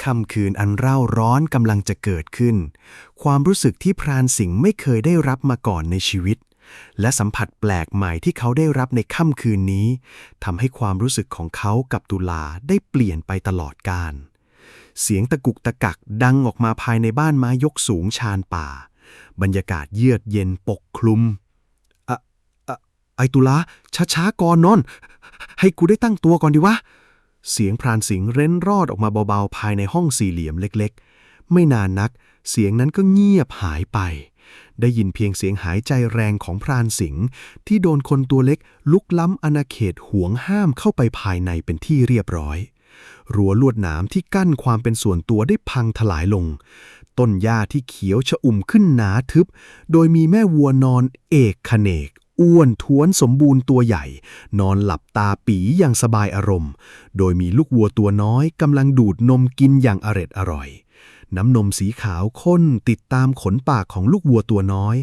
ค่ำคืนอันเร่าร้อนกำลังจะเกิดขึ้นความรู้สึกที่พรานสิงห์ไม่เคยได้รับมาก่อนในชีวิตและสัมผัสแปลกใหม่ที่เขาได้รับในค่ำคืนนี้ทำให้ความรู้สึกของเขากับตุลาได้เปลี่ยนไปตลอดกาลเสียงตะกุกตะกักดังออกมาภายในบ้านไม้ยกสูงชานป่าบรรยากาศเยือกเย็นปกคลุมอะไอตุลาช้าๆก่อนนอนให้กูได้ตั้งตัวก่อนดีวะเสียงพรานสิงห์เร้นรอดออกมาเบาๆภายในห้องสี่เหลี่ยมเล็กๆไม่นานนักเสียงนั้นก็เงียบหายไปได้ยินเพียงเสียงหายใจแรงของพรานสิงห์ที่โดนคนตัวเล็กลุกล้ำอาณาเขตห่วงห้ามเข้าไปภายในเป็นที่เรียบร้อยรั้วลวดหนามที่กั้นความเป็นส่วนตัวได้พังทลายลงต้นหญ้าที่เขียวชอุ่มขึ้นหนาทึบโดยมีแม่วัวนอนเอกเขนกอ้วนท้วนสมบูรณ์ตัวใหญ่นอนหลับตาปีอย่างสบายอารมณ์โดยมีลูกวัวตัวน้อยกำลังดูดนมกินอย่างอร่อยน้ำนมสีขาวข้นติดตามขนปากของลูกวัวตัวน้อย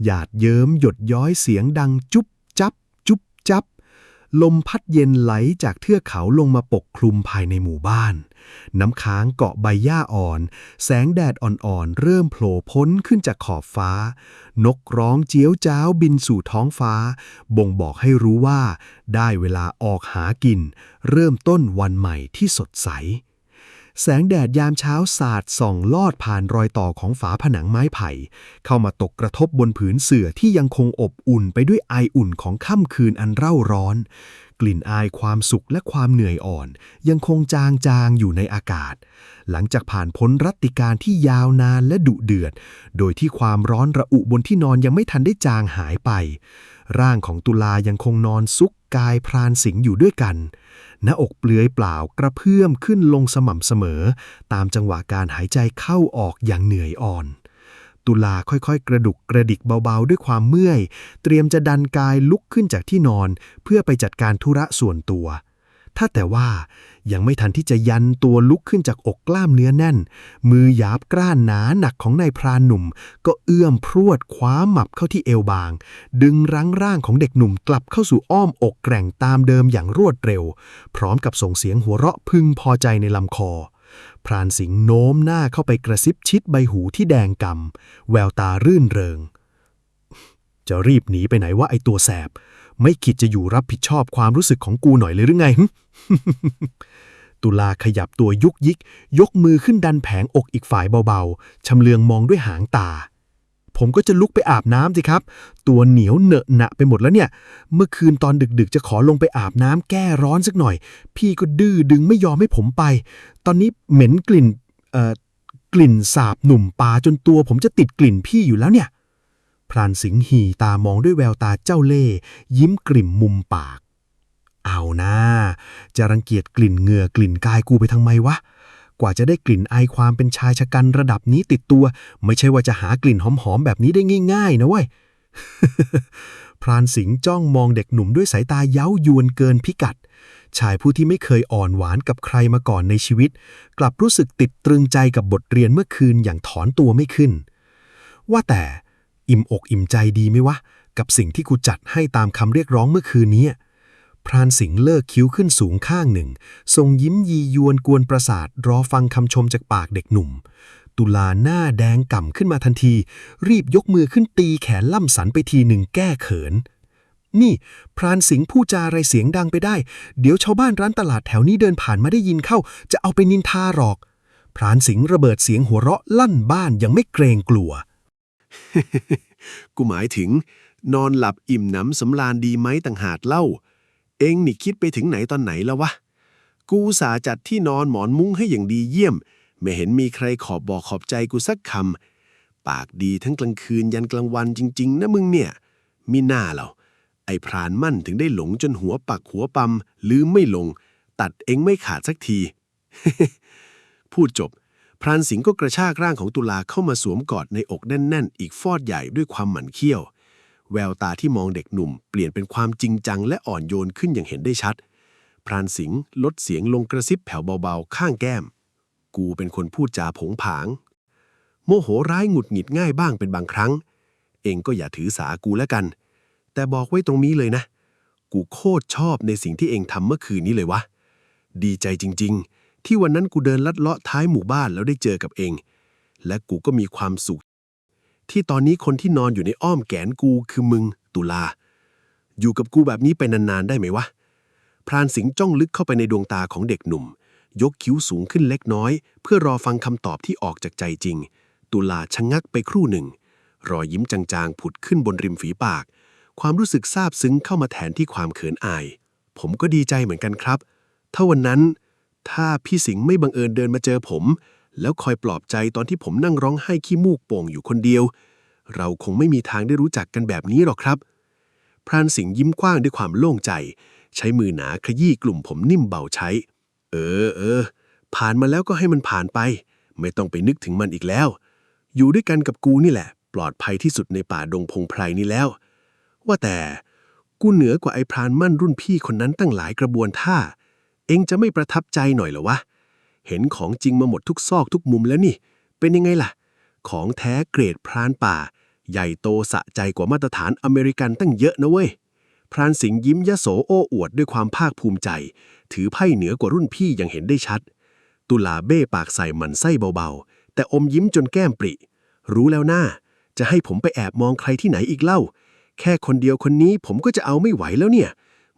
หยาดเยิ้มหยดย้อยเสียงดังจุ๊บจับจุ๊บจับลมพัดเย็นไหลจากเทือกเขาลงมาปกคลุมภายในหมู่บ้านน้ำค้างเกาะใบหญ้าอ่อนแสงแดดอ่อนๆเริ่มโผล่พ้นขึ้นจากขอบฟ้านกร้องเจี๊ยวจ้าวบินสู่ท้องฟ้าบ่งบอกให้รู้ว่าได้เวลาออกหากินเริ่มต้นวันใหม่ที่สดใสแสงแดดยามเช้าสาดส่องลอดผ่านรอยต่อของฝาผนังไม้ไผ่เข้ามาตกกระทบบนผืนเสื่อที่ยังคงอบอุ่นไปด้วยไออุ่นของค่ำคืนอันเร่าร้อนกลิ่นอายความสุขและความเหนื่อยอ่อนยังคงจางๆอยู่ในอากาศหลังจากผ่านพ้นรัตติการที่ยาวนานและดุเดือดโดยที่ความร้อนระอุบนที่นอนยังไม่ทันได้จางหายไปร่างของตุลายังคงนอนซุกกายพรานสิงห์อยู่ด้วยกันหน้าอกเปลือยเปล่ากระเพื่อมขึ้นลงสม่ำเสมอตามจังหวะการหายใจเข้าออกอย่างเหนื่อยอ่อนตุลาค่อยๆกระดุกกระดิกเบาๆด้วยความเมื่อยเตรียมจะดันกายลุกขึ้นจากที่นอนเพื่อไปจัดการธุระส่วนตัวถ้าแต่ว่ายังไม่ทันที่จะยันตัวลุกขึ้นจากอกกล้ามเนื้อแน่นมือหยาบกร้านหนาหนักของนายพรานหนุ่มก็เอื้อมพรวดคว้าหมับเข้าที่เอวบางดึงรั้งร่างของเด็กหนุ่มกลับเข้าสู่อ้อมอกแกร่งตามเดิมอย่างรวดเร็วพร้อมกับส่งเสียงหัวเราะพึงพอใจในลำคอพรานสิงห์โน้มหน้าเข้าไปกระซิบชิดใบหูที่แดงกำแววตารื่นเริงจะรีบหนีไปไหนวะไอตัวแสบไม่คิดจะอยู่รับผิดชอบความรู้สึกของกูหน่อยเลยหรือไง ตุลาขยับตัวยุกยิกยกมือขึ้นดันแผงอกอีกฝ่ายเบาๆชำเลืองมองด้วยหางตาผมก็จะลุกไปอาบน้ำสิครับตัวเหนียวเหนอะหนะไปหมดแล้วเนี่ยเมื่อคืนตอนดึกๆจะขอลงไปอาบน้ำแก้ร้อนสักหน่อยพี่ก็ดื้อดึงไม่ยอมให้ผมไปตอนนี้เหม็นกลิ่นสาบหนุ่มปลาจนตัวผมจะติดกลิ่นพี่อยู่แล้วเนี่ยพรานสิงห์หีตามองด้วยแววตาเจ้าเล่ห์ยิ้มกริ่มมุมปากเอานะจะรังเกียจกลิ่นเหงื่อกลิ่นกายกูไปทำไมวะกว่าจะได้กลิ่นไอความเป็นชายชะกันระดับนี้ติดตัวไม่ใช่ว่าจะหากลิ่นหอมๆแบบนี้ได้ง่ายๆนะเว้ย พรานสิงห์จ้องมองเด็กหนุ่มด้วยสายตาเย้ายวนเกินพิกัดชายผู้ที่ไม่เคยอ่อนหวานกับใครมาก่อนในชีวิตกลับรู้สึกติดตรึงใจกับบทเรียนเมื่อคืนอย่างถอนตัวไม่ขึ้นว่าแต่อิ่มอกอิ่มใจดีไหมวะกับสิ่งที่กูจัดให้ตามคำเรียกร้องเมื่อคืนนี้พรานสิงห์เลิกคิ้วขึ้นสูงข้างหนึ่งทรงยิ้มยียวนกวนประสาทรอฟังคำชมจากปากเด็กหนุ่มตุลาหน้าแดงก่ำขึ้นมาทันทีรีบยกมือขึ้นตีแขนล่ำสันไปทีหนึ่งแก้เขินนี่พรานสิงห์พูดจาอะไรเสียงดังไปได้เดี๋ยวชาวบ้านร้านตลาดแถวนี้เดินผ่านมาได้ยินเข้าจะเอาไปนินทาหรอกพรานสิงห์ระเบิดเสียงหัวเราะลั่นบ้านยังไม่เกรงกลัว กูหมายถึงนอนหลับอิ่มหนำสำราญดีไหมต่างหากเล่าเอ็งนี่คิดไปถึงไหนตอนไหนแล้ววะกูสาจัดที่นอนหมอนมุ้งให้อย่างดีเยี่ยมไม่เห็นมีใครขอบบอกขอบใจกูสักคำปากดีทั้งกลางคืนยันกลางวันจริงๆนะมึงเนี่ยมีหน้าเหรอไอ้พรานมั่นถึงได้หลงจนหัวปักหัวปั๊มลืมไม่ลงตัดเอ็งไม่ขาดสักที พูดจบพรานสิงห์ก็กระชากร่างของตุลาเข้ามาสวมกอดในอกแน่นๆอีกฟอดใหญ่ด้วยความหมั่นเคี้ยวแววตาที่มองเด็กหนุ่มเปลี่ยนเป็นความจริงจังและอ่อนโยนขึ้นอย่างเห็นได้ชัดพรานสิงห์ลดเสียงลงกระซิบแผ่วเบาๆข้างแก้มกูเป็นคนพูดจาผงผางโมโหร้ายหงุดหงิดง่ายบ้างเป็นบางครั้งเองก็อย่าถือสากูแล้วกันแต่บอกไว้ตรงนี้เลยนะกูโคตรชอบในสิ่งที่เองทำเมื่อคืนนี้เลยวะดีใจจริง ที่วันนั้นกูเดินลัดเลาะท้ายหมู่บ้านแล้วได้เจอกับเองและกูก็มีความสุขที่ตอนนี้คนที่นอนอยู่ในอ้อมแขนกูคือมึงตุลาอยู่กับกูแบบนี้ไปนานๆได้ไหมวะพรานสิงห์จ้องลึกเข้าไปในดวงตาของเด็กหนุ่มยกคิ้วสูงขึ้นเล็กน้อยเพื่อรอฟังคำตอบที่ออกจากใจจริงตุลาชะงักไปครู่หนึ่งรอยยิ้มจางๆผุดขึ้นบนริมฝีปากความรู้สึกซาบซึ้งเข้ามาแทนที่ความเขินอายผมก็ดีใจเหมือนกันครับถ้าวันนั้นถ้าพี่สิงห์ไม่บังเอิญเดินมาเจอผมแล้วคอยปลอบใจตอนที่ผมนั่งร้องไห้ขี้มูกโป่งอยู่คนเดียวเราคงไม่มีทางได้รู้จักกันแบบนี้หรอกครับพรานสิงห์ยิ้มกว้างด้วยความโล่งใจใช้มือหนาขยี้กลุ่มผมนิ่มเบาใช้เออผ่านมาแล้วก็ให้มันผ่านไปไม่ต้องไปนึกถึงมันอีกแล้วอยู่ด้วยกันกับกูนี่แหละปลอดภัยที่สุดในป่าดงพงไพรนี่แล้วว่าแต่กูเหนือกว่าไอ้พรานมั่นรุ่นพี่คนนั้นตั้งหลายกระบวนท่าเอ็งจะไม่ประทับใจหน่อยเหรอวะเห็นของจริงมาหมดทุกซอกทุกมุมแล้วนี่เป็นยังไงล่ะของแท้เกรดพรานป่าใหญ่โตสะใจกว่ามาตรฐานอเมริกันตั้งเยอะนะเว้ยพรานสิงห์ยิ้มยโสโอ้อวดด้วยความภาคภูมิใจถือไพ่เหนือกว่ารุ่นพี่อย่างเห็นได้ชัดตุลาเบ้ปากใส่หมันไส้เบาๆแต่อมยิ้มจนแก้มปริรู้แล้วน่าจะให้ผมไปแอบมองใครที่ไหนอีกเล่าแค่คนเดียวคนนี้ผมก็จะเอาไม่ไหวแล้วเนี่ย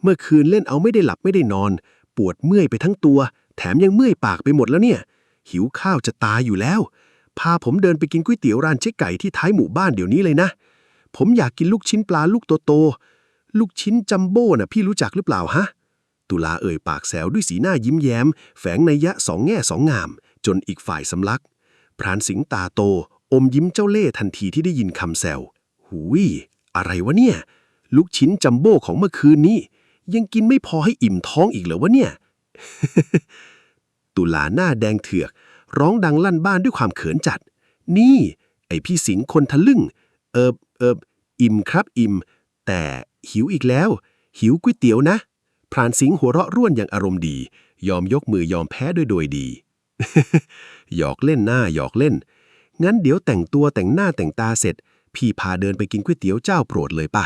เมื่อคืนเล่นเอาไม่ได้หลับไม่ได้นอนปวดเมื่อยไปทั้งตัวแถมยังเมื่อยปากไปหมดแล้วเนี่ยหิวข้าวจะตายอยู่แล้วพาผมเดินไปกินก๋วยเตี๋ยวร้านเจ๊ไก่ที่ท้ายหมู่บ้านเดี๋ยวนี้เลยนะผมอยากกินลูกชิ้นปลาลูกโตๆลูกชิ้นจัมโบ้น่ะพี่รู้จักหรือเปล่าฮะตุลาเอ่ยปากแซวด้วยสีหน้ายิ้มแย้มแฝงนัยยะสองแง่สองงามจนอีกฝ่ายสำลักพรานสิงห์ตาโตอมยิ้มเจ้าเล่ห์ทันทีที่ได้ยินคำแซวหูยอะไรวะเนี่ยลูกชิ้นจัมโบ้ของเมื่อคืนนี้ยังกินไม่พอให้อิ่มท้องอีกเหรอวะเนี่ย ตุลาหน้าแดงเถือกร้องดังลั่นบ้านด้วยความเขินจัดนี่ไอพี่สิงห์คนทะลึ่งอิ่มครับอิ่มแต่หิวอีกแล้วหิวก๋วยเตี๋ยวนะพรานสิงห์หัวเราะร่วนอย่างอารมณ์ดียอมยกมือยอมแพ้โดยดี หยอกเล่นหน้าหยอกเล่นงั้นเดี๋ยวแต่งตัวแต่งหน้าแต่งตาเสร็จพี่พาเดินไปกินก๋วยเตี๋ยวเจ้าโปรดเลยป่ะ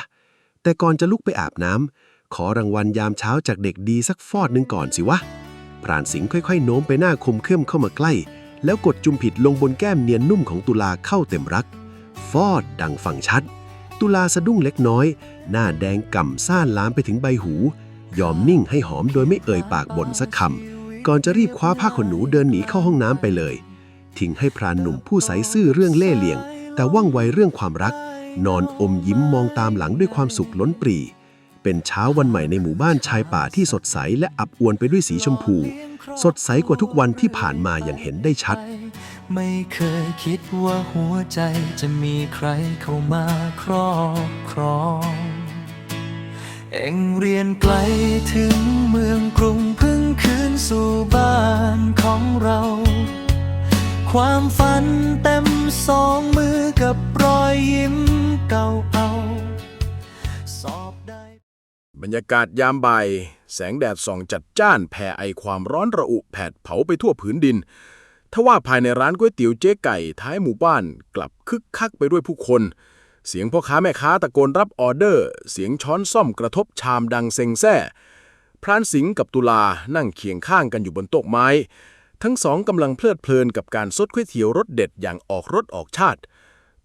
แต่ก่อนจะลุกไปอาบน้ำขอรางวัลยามเช้าจากเด็กดีสักฟอดหนึ่งก่อนสิวะพรานสิงห์ค่อยๆโน้มไปหน้าคมเข้มเข้ามาใกล้แล้วกดจุมผิดลงบนแก้มเนียนนุ่มของตุลาเข้าเต็มรักฟอดดังฟังชัดตุลาสะดุ้งเล็กน้อยหน้าแดงก่ำซ่านลามไปถึงใบหูยอมนิ่งให้หอมโดยไม่เอ่ยปากบ่นสักคำก่อนจะรีบคว้าผ้าขนหนูเดินหนีเข้าห้องน้ำไปเลยทิ้งให้พรานหนุ่มผู้ใสซื่อเรื่องเล่ห์เหลี่ยงแต่ว่องไวเรื่องความรักนอนอมยิ้มมองตามหลังด้วยความสุขล้นปรีเป็นเช้าวันใหม่ในหมู่บ้านชายป่าที่สดใสและอับอวลไปด้วยสีชมพูสดใสกว่าทุกวันที่ผ่านมาอย่างเห็นได้ชัดไม่เคยคิดว่าหัวใจจะมีใครเข้ามาครอบครองเอ็งเรียนไกลถึงเมืองกรุงเพิ่งคืนสู่บ้านของเราความฝันเต็มสองมือกับรอยยิ้มเก่าเอาสอบได้บรรยากาศยามบ่ายแสงแดดส่องจัดจ้านแผ่ไอความร้อนระอุแผดเผาไปทั่วผืนดินทว่าภายในร้านก๋วยเตี๋ยวเจ๊ไก่ท้ายหมู่บ้านกลับคึกคักไปด้วยผู้คนเสียงพ่อค้าแม่ค้าตะโกนรับออเดอร์เสียงช้อนส้อมกระทบชามดังเซ็งแซ่พรานสิงห์กับตุลานั่งเคียงข้างกันอยู่บนโต๊ะไม้ทั้งสองกำลังเพลิดเพลินกับการซดก๋วยเตี๋ยวรสเด็ดอย่างออกรสออกชาติ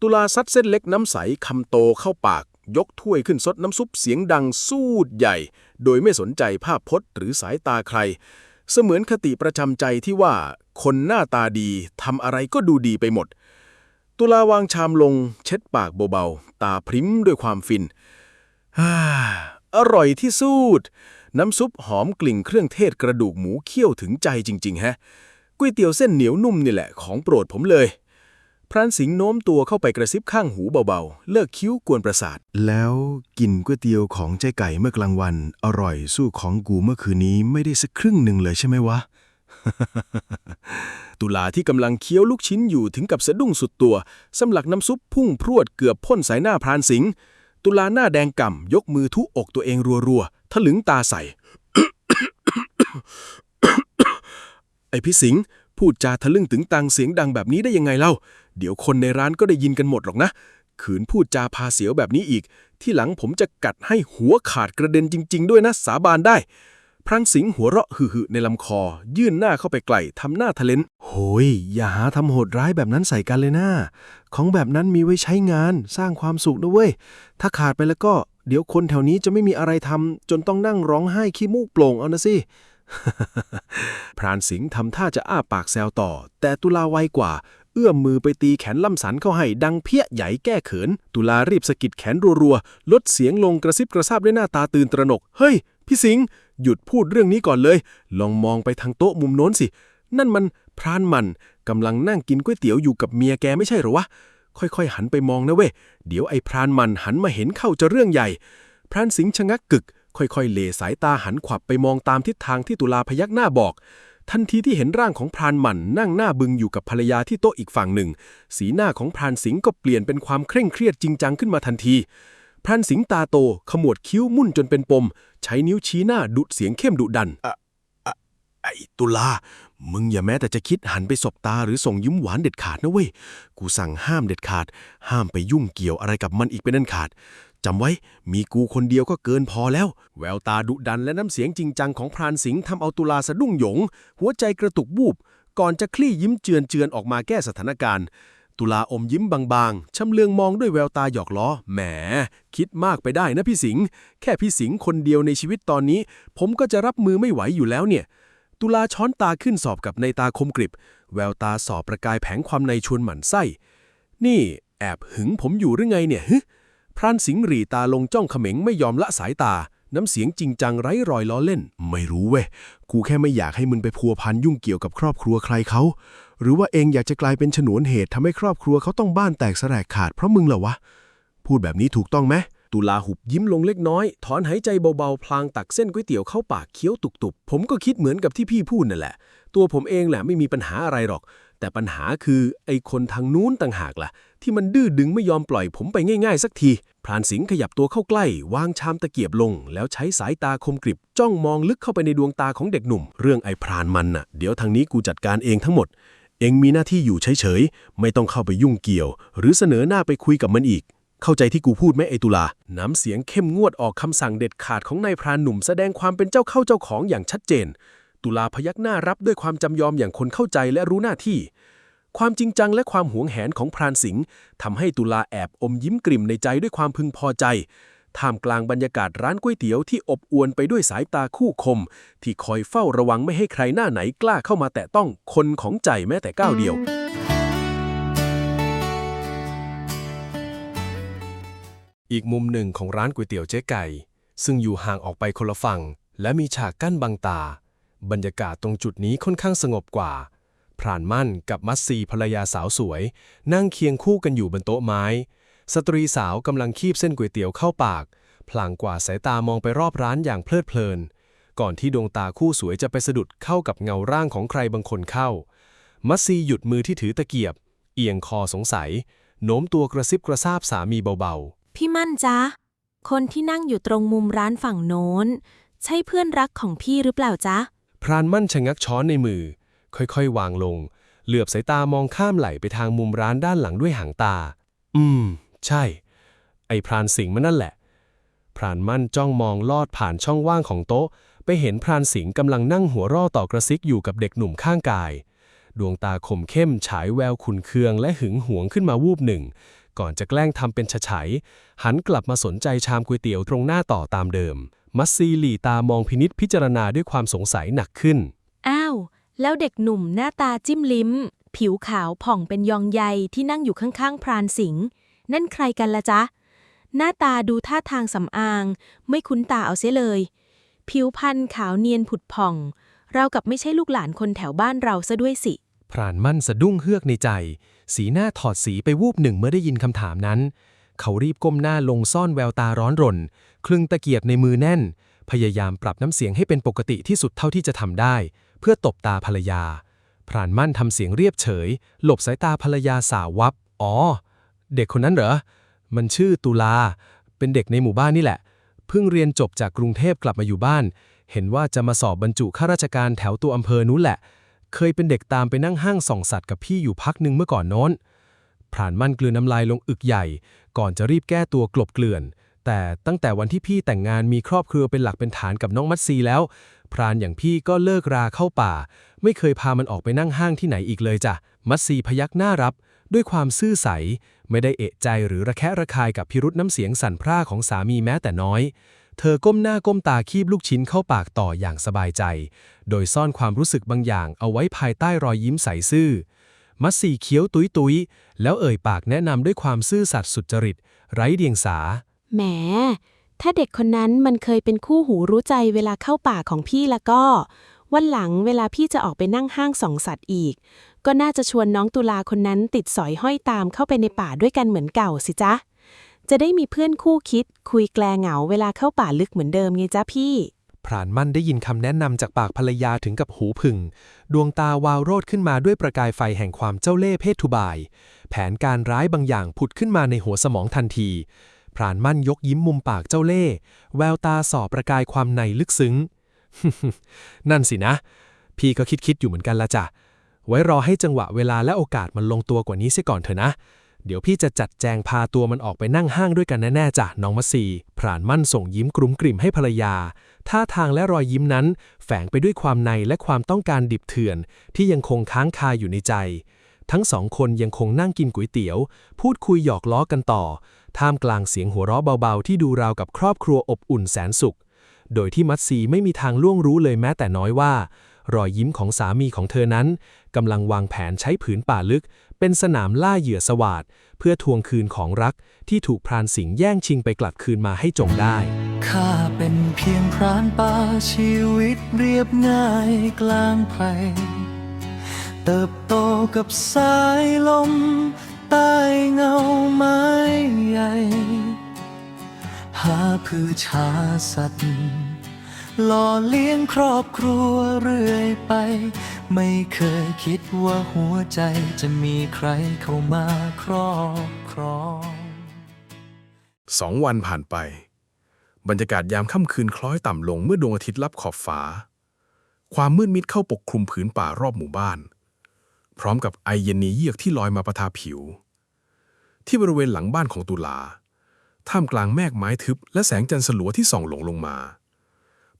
ตุลาซัดเส้นเล็กน้ำใสคำโตเข้าปากยกถ้วยขึ้นซดน้ำซุปเสียงดังสูดใหญ่โดยไม่สนใจภาพพจน์หรือสายตาใครเสมือนคติประจำใจที่ว่าคนหน้าตาดีทำอะไรก็ดูดีไปหมดตุลาวางชามลงเช็ดปากเบาๆตาพริ้มด้วยความฟินอร่อยที่สุดน้ำซุปหอมกลิ่นเครื่องเทศกระดูกหมูเคี่ยวถึงใจจริงๆฮะก๋วยเตี๋ยวเส้นเหนียวนุ่มนี่แหละของโปรดผมเลยพรานสิงห์โน้มตัวเข้าไปกระซิบข้างหูเบาๆเลิกคิ้วกวนประสาทแล้วกินก๋วยเตี๋ยวของเจ๊ไก่เมื่อกลางวันอร่อยสู้ของกูเมื่อคืนนี้ไม่ได้สักครึ่งหนึ่งเลยใช่ไหมวะ ตุลาที่กำลังเคี้ยวลูกชิ้นอยู่ถึงกับสะดุ้งสุดตัวสำลักน้ำซุปพุ่งพรวดเกือบพ่นสายหน้าพรานสิงห์ตุลาหน้าแดงก่ำยกมือทุบอกตัวเองรัวๆทะลึงตาใส่ ไอพี่สิงห์พูดจาทะลึ่งตึงตังเสียงดังแบบนี้ได้ยังไงเล่าเดี๋ยวคนในร้านก็ได้ยินกันหมดหรอกนะขืนพูดจาพาเสียวแบบนี้อีกที่หลังผมจะกัดให้หัวขาดกระเด็นจริงๆด้วยนะสาบานได้พ พรานสิงห์หัวเราะหึๆในลำคอยื่นหน้าเข้าไปไกลทำหน้าทะเลนโหยอย่าหาทำโหดร้ายแบบนั้นใส่กันเลยนะของแบบนั้นมีไว้ใช้งานสร้างความสุขนะเว้ยถ้าขาดไปแล้วก็เดี๋ยวคนแถวนี้จะไม่มีอะไรทำจนต้องนั่งร้องไห้ขี้มูกโปร่งเอานะสิ พรานสิงห์ทำท่าจะอ้าปากแซวต่อแต่ตุลาไวกว่าเอื้อมมือไปตีแขนล่ำสันเข้าให้ดังเพี้ยใหญ่แก้เขินตุลารีบสะกิดแขนรัวๆลดเสียงลงกระซิบกระซาบด้วยหน้าตาตื่นตระหนกเฮ้ยพี่สิงห์หยุดพูดเรื่องนี้ก่อนเลยลองมองไปทางโต๊ะมุมโน้นสินั่นมันพรานมันกำลังนั่งกินก๋วยเตี๋ยวอยู่กับเมียแกไม่ใช่เหรอวะค่อยๆหันไปมองนะเว้ยเดี๋ยวไอ้พรานมันหันมาเห็นเข้าจะเรื่องใหญ่พรานสิงห์ชะงักกึกค่อยๆเหลสายตาหันขวับไปมองตามทิศทางที่ตุลาพยักหน้าบอกทันทีที่เห็นร่างของพรานหมั่นนั่งหน้าบึงอยู่กับภรรยาที่โต๊ะอีกฝั่งหนึ่งสีหน้าของพรานสิงห์ก็เปลี่ยนเป็นความเคร่งเครียดจริงจังขึ้นมาทันทีพรานสิงห์ตาโตขมวดคิ้วมุ่นจนเป็นปมใช้นิ้วชี้หน้าดุเสียงเข้มดุดันไอ้ตุลามึงอย่าแม้แต่จะคิดหันไปสบตาหรือส่งยิ้มหวานเด็ดขาดนะเว้ยกูสั่งห้ามเด็ดขาดห้ามไปยุ่งเกี่ยวอะไรกับมันอีกเป็นอันขาดจำไว้มีกูคนเดียวก็เกินพอแล้วแววตาดุดันและน้ำเสียงจริงจังของพรานสิงห์ทำเอาตุลาสะดุ้งหยงหัวใจกระตุกวูบก่อนจะคลี่ยิ้มเจือนออกมาแก้สถานการณ์ตุลาอมยิ้มบางๆชำเลืองมองด้วยแววตาหยอกล้อแหมคิดมากไปได้นะพี่สิงห์แค่พี่สิงห์คนเดียวในชีวิตตอนนี้ผมก็จะรับมือไม่ไหวอยู่แล้วเนี่ยตุลาช้อนตาขึ้นสอบกับในตาคมกริบแววตาสอบประกายแผงความในชวนหมั่นไส้นี่แอบหึงผมอยู่หรือไงเนี่ยฮึพรานสิงห์หรี่ตาลงจ้องเขม็งไม่ยอมละสายตาน้ำเสียงจริงจังไร้รอยล้อเล่นไม่รู้เว้ยกูแค่ไม่อยากให้มึงไปพัวพันยุ่งเกี่ยวกับครอบครัวใครเขาหรือว่าเองอยากจะกลายเป็นฉนวนเหตุทำให้ครอบครัวเขาต้องบ้านแตกแสลกขาดเพราะมึงเหรอวะพูดแบบนี้ถูกต้องไหมตุลาหุบยิ้มลงเล็กน้อยถอนหายใจเบาๆพลางตักเส้นก๋วยเตี๋ยวเข้าปากเคี้ยวตุบๆผมก็คิดเหมือนกับที่พี่พูดนั่นแหละตัวผมเองแหละไม่มีปัญหาอะไรหรอกแต่ปัญหาคือไอ้คนทางนู้นต่างหากล่ะที่มันดื้อดึงไม่ยอมปล่อยผมไปง่ายๆสักทีพรานสิงห์ขยับตัวเข้าใกล้วางชามตะเกียบลงแล้วใช้สายตาคมกริบจ้องมองลึกเข้าไปในดวงตาของเด็กหนุ่มเรื่องไอ้พรานมันน่ะเดี๋ยวทางนี้กูจัดการเองทั้งหมดเองมีหน้าที่อยู่เฉยๆไม่ต้องเข้าไปยุ่งเกี่ยวหรือเสนอหน้าไปคุยกับมันอีกเข้าใจที่กูพูดไหมไอ้ตุลาน้ำเสียงเข้มงวดออกคำสั่งเด็ดขาดของนายพรานหนุ่มแสดงความเป็นเจ้าเข้าเจ้าของอย่างชัดเจนตุลาพยักหน้ารับด้วยความจำยอมอย่างคนเข้าใจและรู้หน้าที่ความจริงจังและความหวงแหนของพรานสิงห์ทำให้ตุลาแอบอมยิ้มกริ่มในใจด้วยความพึงพอใจท่ามกลางบรรยากาศร้านก๋วยเตี๋ยวที่อบอวลไปด้วยสายตาคู่คมที่คอยเฝ้าระวังไม่ให้ใครหน้าไหนกล้าเข้ามาแตะต้องคนของใจแม้แต่ก้าวเดียวอีกมุมหนึ่งของร้านก๋วยเตี๋ยวเจ๊ไก่ซึ่งอยู่ห่างออกไปคนละฝั่งและมีฉากกั้นบังตาบรรยากาศตรงจุดนี้ค่อนข้างสงบกว่าพรานมั่นกับมัตซีภรรยาสาวสวยนั่งเคียงคู่กันอยู่บนโต๊ะไม้สตรีสาวกำลังคีบเส้นก๋วยเตี๋ยวเข้าปากพลางกวาดสายตามองไปรอบร้านอย่างเพลิดเพลินก่อนที่ดวงตาคู่สวยจะไปสะดุดเข้ากับเงาร่างของใครบางคนเข้ามัตซีหยุดมือที่ถือตะเกียบเอียงคอสงสัยโน้มตัวกระซิบกระซาบสามีเบาๆพี่มั่นจ๊ะคนที่นั่งอยู่ตรงมุมร้านฝั่งโน้นใช่เพื่อนรักของพี่หรือเปล่าจ๊ะพรานมั่นชะงักช้อนในมือค่อยๆวางลงเหลือบสายตามองข้ามไหลไปทางมุมร้านด้านหลังด้วยหางตาใช่ไอ้พรานสิงห์มันนั่นแหละพรานมั่นจ้องมองลอดผ่านช่องว่างของโต๊ะไปเห็นพรานสิงห์กำลังนั่งหัวร่อต่อกระซิกอยู่กับเด็กหนุ่มข้างกายดวงตาคมเข้มฉายแววขุ่นเคืองและหึงหวงขึ้นมาวูบหนึ่งก่อนจะแกล้งทำเป็นเฉยๆหันกลับมาสนใจชามก๋วยเตี๋ยวตรงหน้าต่อตามเดิมมัตซีหลี่ตามองพินิจพิจารณาด้วยความสงสัยหนักขึ้นอ้าวแล้วเด็กหนุ่มหน้าตาจิ้มลิ้มผิวขาวผ่องเป็นยองใยที่นั่งอยู่ข้างๆพรานสิงห์นั่นใครกันละจ๊ะหน้าตาดูท่าทางสำอางไม่คุ้นตาเอาเสียเลยผิวพรรณขาวเนียนผุดผ่องราวกับไม่ใช่ลูกหลานคนแถวบ้านเราซะด้วยสิพรานมั่นสะดุ้งเฮือกในใจสีหน้าถอดสีไปวูบหนึ่งเมื่อได้ยินคำถามนั้นเขารีบก้มหน้าลงซ่อนแววตาร้อนรนคลึงตะเกียบในมือแน่นพยายามปรับน้ำเสียงให้เป็นปกติที่สุดเท่าที่จะทำได้เพื่อตบตาภรรยาพรานมั่นทำเสียงเรียบเฉยหลบสายตาภรรยาสาววับอ๋อเด็กคนนั้นเหรอมันชื่อตุลาเป็นเด็กในหมู่บ้านนี่แหละเพิ่งเรียนจบจากกรุงเทพกลับมาอยู่บ้านเห็นว่าจะมาสอบบรรจุข้าราชการแถวตัวอำเภอนู้นแหละเคยเป็นเด็กตามไปนั่งห้างส่องสัตว์กับพี่อยู่พักหนึ่งเมื่อก่อนโน้นพรานมั่นกลืนน้ำลายลงอึกใหญ่ก่อนจะรีบแก้ตัวกลบเกลื่อนแต่ตั้งแต่วันที่พี่แต่งงานมีครอบครัวเป็นหลักเป็นฐานกับน้องมัตซีแล้ว พรานอย่างพี่ก็เลิกราเข้าป่าไม่เคยพามันออกไปนั่งห้างที่ไหนอีกเลยจ้ะมัตสีพยักหน้ารับด้วยความซื่อใสไม่ได้เอะใจหรือระแคะระคายกับพิรุษน้ำเสียงสั่นพร่าของสามีแม้แต่น้อยเธอก้มหน้าก้มตาคีบลูกชิ้นเข้าปากต่ออย่างสบายใจโดยซ่อนความรู้สึกบางอย่างเอาไว้ภายใต้รอยยิ้มใสซื่อมัตสีเคี้ยวตุ้ยแล้วเอ่ยปากแนะนำด้วยความซื่อสัตย์สุจริตไร้เดียงสา แหม ถ้าเด็กคนนั้นมันเคยเป็นคู่หูรู้ใจเวลาเข้าป่าของพี่แล้วก็ วันหลังเวลาพี่จะออกไปนั่งห้างส่องสัตว์อีก ก็น่าจะชวนน้องตุลาคนนั้นติดสอยห้อยตามเข้าไปในป่าด้วยกันเหมือนเก่าสิจ๊ะ จะได้มีเพื่อนคู่คิดคุยแกลเหงาเวลาเข้าป่าลึกเหมือนเดิมไงจ๊ะพี่ พรานมั่นได้ยินคำแนะนำจากปากภรรยาถึงกับหูผึ่งดวงตาวาวโรดขึ้นมาด้วยประกายไฟแห่งความเจ้าเล่ห์เพศทุบายแผนการร้ายบางอย่างผุดขึ้นมาในหัวสมองทันทีพรานมั่นยกยิ้มมุมปากเจ้าเล่ห์แววตาส่อประกายความในลึกซึ้ง นั่นสินะพี่ก็คิดอยู่เหมือนกันละจ้ะไว้รอให้จังหวะเวลาและโอกาสมันลงตัวกว่านี้เสียก่อนเถอะนะเดี๋ยวพี่จะจัดแจงพาตัวมันออกไปนั่งห้างด้วยกันแน่ๆจ้ะน้องมัตสีพรานมั่นส่งยิ้มกรุ้มกริ่มให้ภรรยาท่าทางและรอยยิ้มนั้นแฝงไปด้วยความในและความต้องการดิบเถื่อนที่ยังคงค้างคาอยู่ในใจทั้งสองคนยังคงนั่งกินก๋วยเตี๋ยวพูดคุยหยอกล้อกันต่อท่ามกลางเสียงหัวเราะเบาๆที่ดูราวกับครอบครัวอบอุ่นแสนสุขโดยที่มัตสีไม่มีทางล่วงรู้เลยแม้แต่น้อยว่ารอยยิ้มของสามีของเธอนั้นกำลังวางแผนใช้ผืนป่าลึกเป็นสนามล่าเหยื่อสวาทเพื่อทวงคืนของรักที่ถูกพรานสิงห์แย่งชิงไปกลับคืนมาให้จงได้ ข้าเป็นเพียงพรานป่าชีวิตเรียบง่ายกลางไพรเติบโตกับสายลมใต้เงาไม้ใหญ่หาพืชหาสัตว์หล่อเลี้ยงครอบครัวเรื่อยไปไม่เคยคิดว่าหัวใจจะมีใครเข้ามาครอบครอง 2 วันผ่านไปบรรยากาศยามค่ำคืนคล้อยต่ำลงเมื่อดวงอาทิตย์ลับขอบฟ้าความมืดมิดเข้าปกคลุมผืนป่ารอบหมู่บ้านพร้อมกับไอเย็นนี้เยือกที่ลอยมาประทาผิวที่บริเวณหลังบ้านของตุลาท่ามกลางแมฆไม้ทึบและแสงจันทร์สลัวที่ส่องลงมา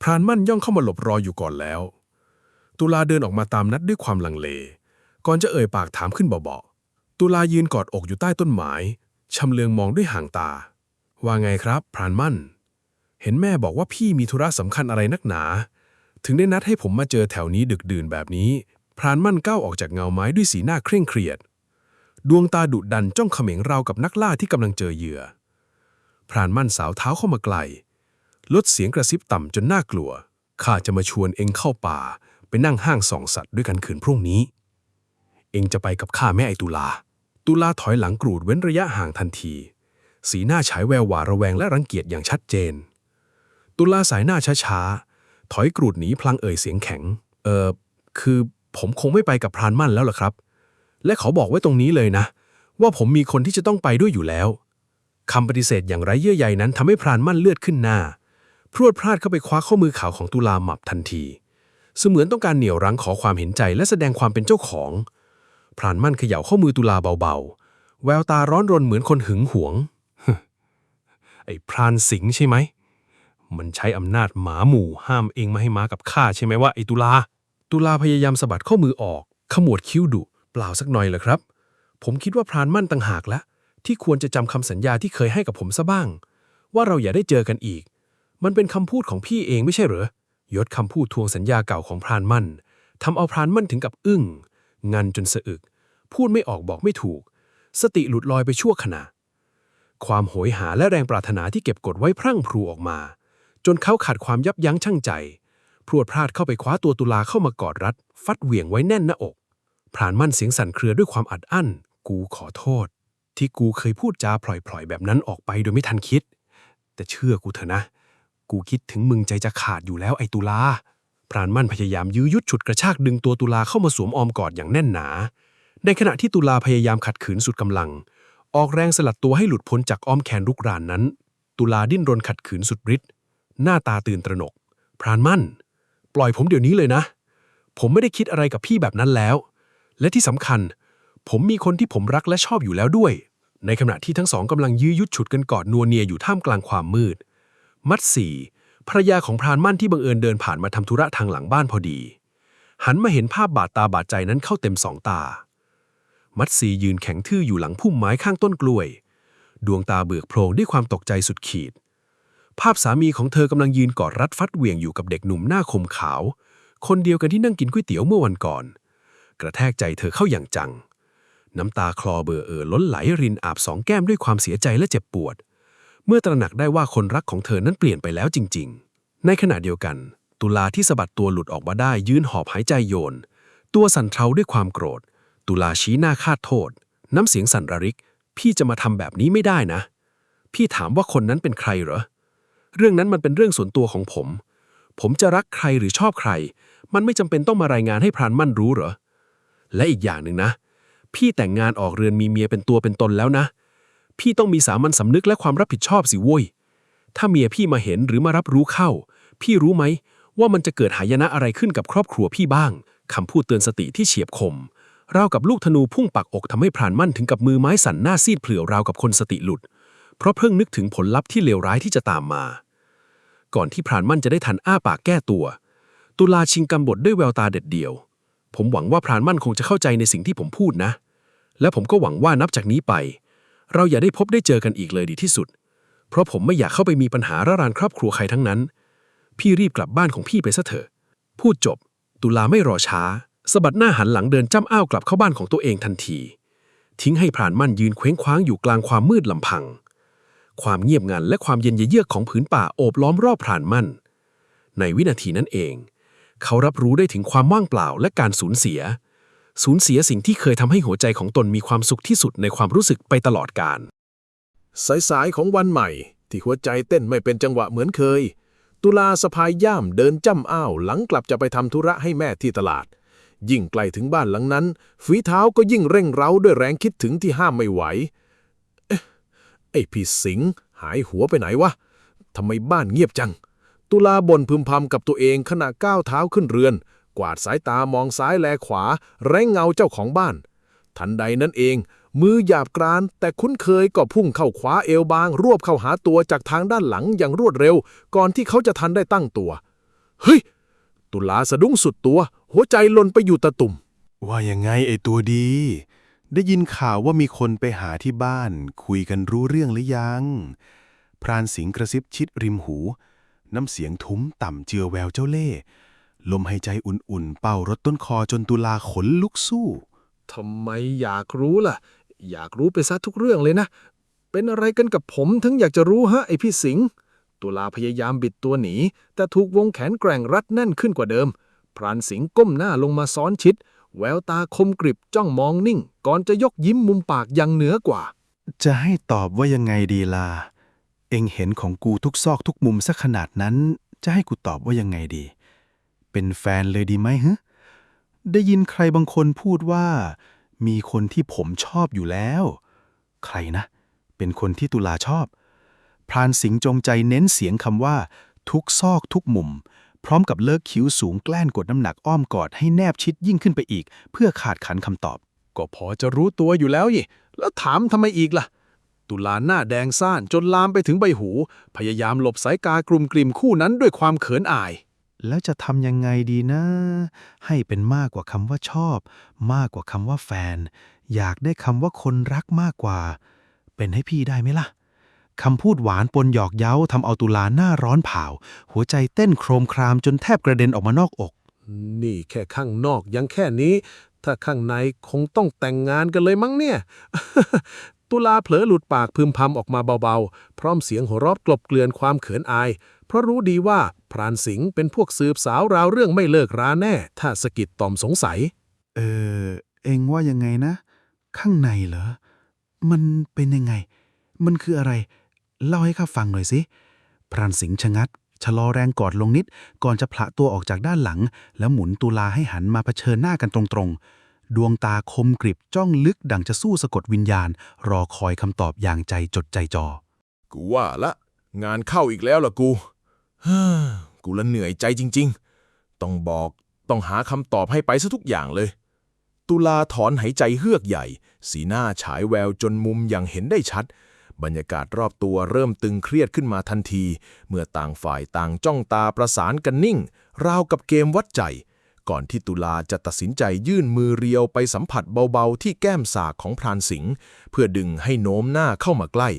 พรานมั่นย่องเข้ามาหลบรออยู่ก่อนแล้วตุลาเดินออกมาตามนัดด้วยความลังเลก่อนจะเอ่ยปากถามขึ้นเบาๆตุลายืนกอดอกอยู่ใต้ต้นไม้ชำเลืองมองด้วยห่างตาว่าไงครับพรานมั่นเห็นแม่บอกว่าพี่มีธุระสำคัญอะไรนักหนาถึงได้นัดให้ผมมาเจอแถวนี้ดึกดื่นแบบนี้พรานมั่นก้าวออกจากเงาไม้ด้วยสีหน้าเคร่งเครียดดวงตาดุดันจ้องเขม็งราวกับนักล่าที่กำลังเจอเหยื่อพรานมั่นสาวเท้าเข้ามาไกลลดเสียงกระซิบต่ำจนน่ากลัวข้าจะมาชวนเองเข้าป่าไปนั่งห้างส่องสัตว์ด้วยกันคืนพรุ่งนี้เองจะไปกับข้าแม่ไอตุลาถอยหลังกรูดเว้นระยะห่างทันทีสีหน้าฉายแววหวาดระแวงและรังเกียจอย่างชัดเจนตุลาสายหน้าช้าๆถอยกรูดหนีพลางเอ่ยเสียงแข็งคือผมคงไม่ไปกับพรานมั่นแล้วล่ะครับและขอบอกไว้ตรงนี้เลยนะว่าผมมีคนที่จะต้องไปด้วยอยู่แล้วคำปฏิเสธอย่างไร้เยื่อใยนั้นทำให้พรานมั่นเลือดขึ้นหน้าพรวดพลาดเข้าไปคว้าข้อมือขาวของตุลาหมับทันทีเสมือนต้องการเหนี่ยวรั้งขอความเห็นใจและแสดงความเป็นเจ้าของพรานมั่นเขย่าข้อมือตุลาเบาๆแววตาร้อนรนเหมือนคนหึงหวง ไอ้พรานสิงห์ใช่ไหมมันใช้อำนาจหมาหมู่ห้ามเองมาให้มากับข้าใช่ไหมว่าไอ้ตุลาพยายามสะบัดข้อมือออกขมวดคิ้วดุเปล่าสักหน่อยเหรอครับผมคิดว่าพรานมั่นต่างหากละที่ควรจะจำคำสัญญาที่เคยให้กับผมซะบ้างว่าเราอย่าได้เจอกันอีกมันเป็นคำพูดของพี่เองไม่ใช่เหรอยศคำพูดทวงสัญญาเก่าของพรานมั่นทำเอาพรานมั่นถึงกับอึ้งงันจนสะอึกพูดไม่ออกบอกไม่ถูกสติหลุดลอยไปชั่วขณะความโหยหาและแรงปรารถนาที่เก็บกดไว้พรั่งพรูออกมาจนเขาขาดความยับยั้งชั่งใจพรวดพลาดเข้าไปคว้าตัวตุลาเข้ามากอดรัดฟัดเหวี่ยงไว้แน่นหน้าอกพรานมั่นเสียงสั่นเครือด้วยความอัดอั้นกูขอโทษที่กูเคยพูดจาพล่อยๆแบบนั้นออกไปโดยไม่ทันคิดแต่เชื่อกูเถอะนะกูคิดถึงมึงใจจะขาดอยู่แล้วไอ้ตุลาพรานมั่นพยายามยื้อยุดฉุดกระชากดึงตัวตุลาเข้ามาสวมอ้อมกอดอย่างแน่นหนาในขณะที่ตุลาพยายามขัดขืนสุดกำลังออกแรงสลัดตัวให้หลุดพ้นจากอ้อมแขนรุกรานนั้นตุลาดิ้นรนขัดขืนสุดฤทธิ์หน้าตาตื่นตระหนกพรานมั่นปล่อยผมเดี๋ยวนี้เลยนะผมไม่ได้คิดอะไรกับพี่แบบนั้นแล้วและที่สำคัญผมมีคนที่ผมรักและชอบอยู่แล้วด้วยในขณะที่ทั้งสองกำลังยื้อยุดฉุดกันกอดนัวเนียอยู่ท่ามกลางความมืดมัดสี่ ภรรยาของพรานมั่นที่บังเอิญเดินผ่านมาทำธุระทางหลังบ้านพอดี หันมาเห็นภาพบาดตาบาดใจนั้นเข้าเต็มสองตา มัตซียืนแข็งทื่ออยู่หลังพุ่มไม้ข้างต้นกล้วยดวงตาเบิกโพลงด้วยความตกใจสุดขีดภาพสามีของเธอกำลังยืนกอดรัดฟัดเหวี่ยงอยู่กับเด็กหนุ่มหน้าคมขาวคนเดียวกันที่นั่งกินก๋วยเตี๋ยวเมื่อวันก่อนกระแทกใจเธอเข้าอย่างจังน้ำตาคลอเบอล้นไหลรินอาบสองแก้มด้วยความเสียใจและเจ็บปวดเมื่อตระหนักได้ว่าคนรักของเธอนั้นเปลี่ยนไปแล้วจริงๆในขณะเดียวกันตุลาที่สะบัดตัวหลุดออกมาได้ยืนหอบหายใจโยนตัวสั่นเทาด้วยความโกรธตุลาชี้หน้าคาดโทษน้ำเสียงสั่นระริกพี่จะมาทำแบบนี้ไม่ได้นะพี่ถามว่าคนนั้นเป็นใครเหรอเรื่องนั้นมันเป็นเรื่องส่วนตัวของผมจะรักใครหรือชอบใครมันไม่จำเป็นต้องมารายงานให้พรานมั่นรู้เหรอและอีกอย่างหนึ่งนะพี่แต่งงานออกเรือนมีเมียเป็นตัวเป็นตนแล้วนะพี่ต้องมีสามัญสำนึกและความรับผิดชอบสิโว้ยถ้าเมียพี่มาเห็นหรือมารับรู้เข้าพี่รู้ไหมว่ามันจะเกิดหายนะอะไรขึ้นกับครอบครัวพี่บ้างคำพูดเตือนสติที่เฉียบคมราวกับลูกธนูพุ่งปักอกทำให้พรานมั่นถึงกับมือไม้สั่นหน้าซีดเผลี่ยวราวกับคนสติหลุดเพราะเพิ่งนึกถึงผลลัพธ์ที่เลวร้ายที่จะตามมาก่อนที่พรานมั่นจะได้ทันอ้าปากแก้ตัวตุลาชิงกำบทด้วยแววตาเด็ดเดี่ยวผมหวังว่าพรานมั่นคงจะเข้าใจในสิ่งที่ผมพูดนะและผมก็หวังว่านับจากนี้ไปเราอย่าได้พบได้เจอกันอีกเลยดีที่สุดเพราะผมไม่อยากเข้าไปมีปัญหาระรานครอบครัวใครทั้งนั้นพี่รีบกลับบ้านของพี่ไปซะเถอะพูดจบตุลาไม่รอช้าสะบัดหน้าหันหลังเดินจ้ำอ้าวกลับเข้าบ้านของตัวเองทันทีทิ้งให้พรานมั่นยืนเคว้งคว้างอยู่กลางความมืดลำพังความเงียบงันและความเย็นเยือกของผืนป่าโอบล้อมรอบพรานมั่นในวินาทีนั้นเองเขารับรู้ได้ถึงความว่างเปล่าและการสูญเสียสิ่งที่เคยทำให้หัวใจของตนมีความสุขที่สุดในความรู้สึกไปตลอดกาล สายๆของวันใหม่ที่หัวใจเต้นไม่เป็นจังหวะเหมือนเคยตุลาสะพายย่ามเดินจ้ำอ้าวหลังกลับจะไปทำธุระให้แม่ที่ตลาดยิ่งใกล้ถึงบ้านหลังนั้นฝีเท้าก็ยิ่งเร่งเร้าด้วยแรงคิดถึงที่ห้ามไม่ไหวไอ้พี่สิงห์หายหัวไปไหนวะทำไมบ้านเงียบจังตุลาบ่นพึมพำกับตัวเองขณะก้าวเท้าขึ้นเรือนกวาดสายตามองซ้ายแลขวาไร้เงาเจ้าของบ้านทันใดนั้นเองมือหยาบกรานแต่คุ้นเคยก็พุ่งเข้าขวาเอวบางรวบเข้าหาตัวจากทางด้านหลังอย่างรวดเร็วก่อนที่เขาจะทันได้ตั้งตัวเฮ้ยตุลาสะดุ้งสุดตัวหัวใจหล่นไปอยู่ตะตุ่ม ว่ายังไงไอ้ตัวดีได้ยินข่าวว่ามีคนไปหาที่บ้านคุยกันรู้เรื่องหรือยังพรานสิงห์กระซิบชิดริมหูน้ำเสียงทุ้มต่ำเจือแววเจ้าเล่ห์ลมหายใจอุ่นๆเป่ารถต้นคอจนตุลาขนลุกสู้ทำไมอยากรู้ล่ะอยากรู้ไปซะทุกเรื่องเลยนะเป็นอะไรกันกับผมถึงอยากจะรู้ฮะไอพี่สิงห์ตุลาพยายามบิดตัวหนีแต่ถูกวงแขนแกร่งรัดแน่นขึ้นกว่าเดิมพรานสิงห์ก้มหน้าลงมาซ้อนชิดแววตาคมกริบจ้องมองนิ่งก่อนจะยกยิ้มมุมปากยังเหนือกว่าจะให้ตอบว่ายังไงดีล่ะเอ็งเห็นของกูทุกซอกทุกมุมซะขนาดนั้นจะให้กูตอบว่ายังไงดีเป็นแฟนเลยดีไหมฮะได้ยินใครบางคนพูดว่ามีคนที่ผมชอบอยู่แล้วใครนะเป็นคนที่ตุลาชอบพรานสิงห์จงใจเน้นเสียงคำว่าทุกซอกทุกมุมพร้อมกับเลิกคิ้วสูงแกล้งกดน้ำหนักอ้อมกอดให้แนบชิดยิ่งขึ้นไปอีกเพื่อขาดขันคำตอบก็พอจะรู้ตัวอยู่แล้วยี่แล้วถามทำไมอีกล่ะตุลาหน้าแดงซ่านจนลามไปถึงใบหูพยายามหลบสายตากลุ่มกลิ่มคู่นั้นด้วยความเขินอายแล้วจะทำยังไงดีนะให้เป็นมากกว่าคำว่าชอบมากกว่าคำว่าแฟนอยากได้คำว่าคนรักมากกว่าเป็นให้พี่ได้ไหมล่ะคำพูดหวานปนหยอกเย้าทำเอาตุลาหน้าร้อนเผาหัวใจเต้นโครมครามจนแทบกระเด็นออกมานอกอกนี่แค่ข้างนอกยังแค่นี้ถ้าข้างในคงต้องแต่งงานกันเลยมั้งเนี่ย ตุลาเผลอหลุดปากพึมพำออกมาเบาๆพร้อมเสียงหัวเราะกลบเกลื่อนความเขินอายเพราะรู้ดีว่าพรานสิงห์เป็นพวกสืบสาวราวเรื่องไม่เลิกราแน่ถ้าสะกิดต่อมสงสัยเอ็งว่ายังไงนะข้างในเหรอมันเป็นยังไงมันคืออะไรเล่าให้ข้าฟังหน่อยสิพรานสิงห์ชะงักชะลอแรงกอดลงนิดก่อนจะผละตัวออกจากด้านหลังแล้วหมุนตุลาให้หันมาเผชิญหน้ากันตรงๆดวงตาคมกริบจ้องลึกดั่งจะสู้สะกดวิญญาณรอคอยคำตอบอย่างใจจดใจจ่อกูว่าละงานเข้าอีกแล้วล่ะกูกูละเหนื่อยใจจริงๆต้องหาคำตอบให้ไปซะทุกอย่างเลยตุลาถอนหายใจเฮือกใหญ่สีหน้าฉายแววจนมุมอย่างเห็นได้ชัด บรรยากาศรอบตัวเริ่มตึงเครียดขึ้นมาทันที เมื่อต่างฝ่ายต่างจ้องตาประสานกันนิ่ง ราวกับเกมวัดใจ ก่อนที่ตุลาจะตัดสินใจยื่นมือเรียวไปสัมผัสเบาๆที่แก้มสากของพรานสิงห์เพื่อดึงให้โน้มหน้าเข้ามาใกล้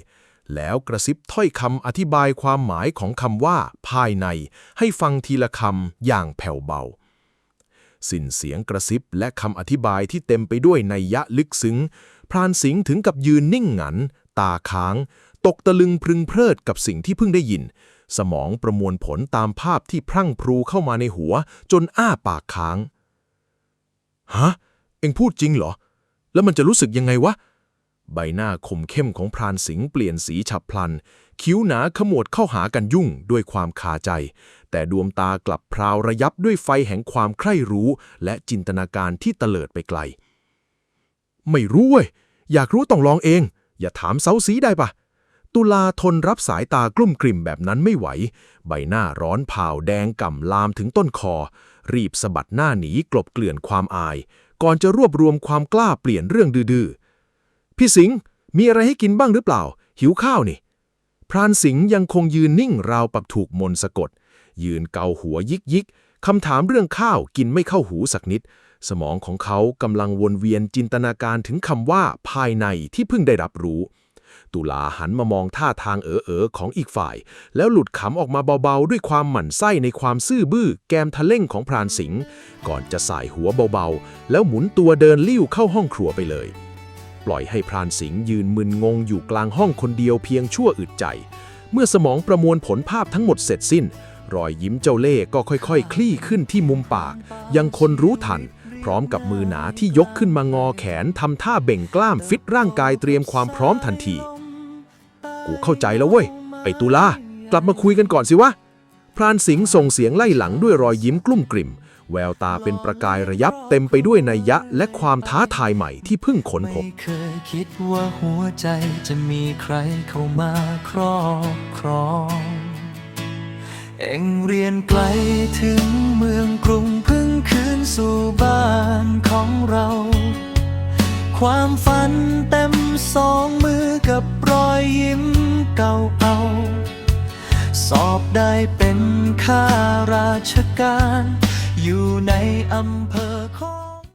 แล้วกระซิบถ้อยคำอธิบายความหมายของคำว่าภายในให้ฟังทีละคำอย่างแผ่วเบา สิ้นเสียงกระซิบและคำอธิบายที่เต็มไปด้วยนัยยะลึกซึ้งพรานสิงห์ถึงกับยืนนิ่งหงันตาค้าง ตกตะลึงพรึงเพลิดกับสิ่งที่เพิ่งได้ยิน สมองประมวลผลตามภาพที่พรั่งพรูเข้ามาในหัวจนอ้าปากค้าง ฮะ เอ็งพูดจริงเหรอ แล้วมันจะรู้สึกยังไงวะ ใบหน้าคมเข้มของพรานสิงห์เปลี่ยนสีฉับพลัน คิ้วหนาขมวดเข้าหากันยุ่งด้วยความคาใจ แต่ดวงตากลับพราวระยับด้วยไฟแห่งความใคร่รู้และจินตนาการที่เตลิดไปไกล ไม่รู้เว้ย อยากรู้ต้องลองเอง อย่าถามเซ้าซีได้ปะ ตุลาทนรับสายตากลุ้มกลิ่มแบบนั้นไม่ไหว ใบหน้าร้อนเผาแดงก่ำลามถึงต้นคอ รีบสะบัดหน้าหนีกลบเกลื่อนความอาย ก่อนจะรวบรวมความกล้าเปลี่ยนเรื่องดื้อๆพี่สิงห์มีอะไรให้กินบ้างหรือเปล่า หิวข้าวนี่ พรานสิงห์ยังคงยืนนิ่งราวปักถูกมนต์สะกด ยืนเกาหัวยิกคำถามเรื่องข้าวกินไม่เข้าหูสักนิด สมองของเขากำลังวนเวียนจินตนาการถึงคำว่าภายในที่เพิ่งได้รับรู้ ตุลาหันมามองท่าทางของอีกฝ่าย แล้วหลุดขำออกมาเบาๆด้วยความหมั่นไส้ในความซื่อบื้อแกมทะเล่งของพรานสิงห์ก่อนจะสายหัวเบาๆแล้วหมุนตัวเดินลี้วเข้าห้องครัวไปเลย ปล่อยให้พรานสิงห์ยืนมึนงงอยู่กลางห้องคนเดียวเพียงชั่วอึดใจ เมื่อสมองประมวลผลภาพทั้งหมดเสร็จสิ้นรอยยิ้มเจ้าเล่ห์ก็ค่อยๆคลี่ขึ้นที่มุมปากยังคนรู้ทันพร้อมกับมือหนาที่ยกขึ้นมางอแขนทำท่าเบ่งกล้ามฟิตร่างกายเตรียมความพร้อมทันทีกูเข้าใจแล้วเว้ยไอ้ตุลากลับมาคุยกันก่อนสิวะพรานสิงห์ส่งเสียงไล่หลังด้วยรอยยิ้มกลุ้มกลิ่มแววตาเป็นประกายระยับเต็มไปด้วยนัยยะและความท้าทายใหม่ที่เพิ่งค้นพบ ไม่เคยคิดว่าหัวใจจะมีใครเข้ามาครอบครองเอ็งเรียนไกลถึงเมืองกรุงเพิ่งคืนสู่บ้านของเรา ความฝันเต็มสองมือกับรอยยิ้มเก่าเอาสอบได้เป็นข้าราชการอยู่ในอำเภอ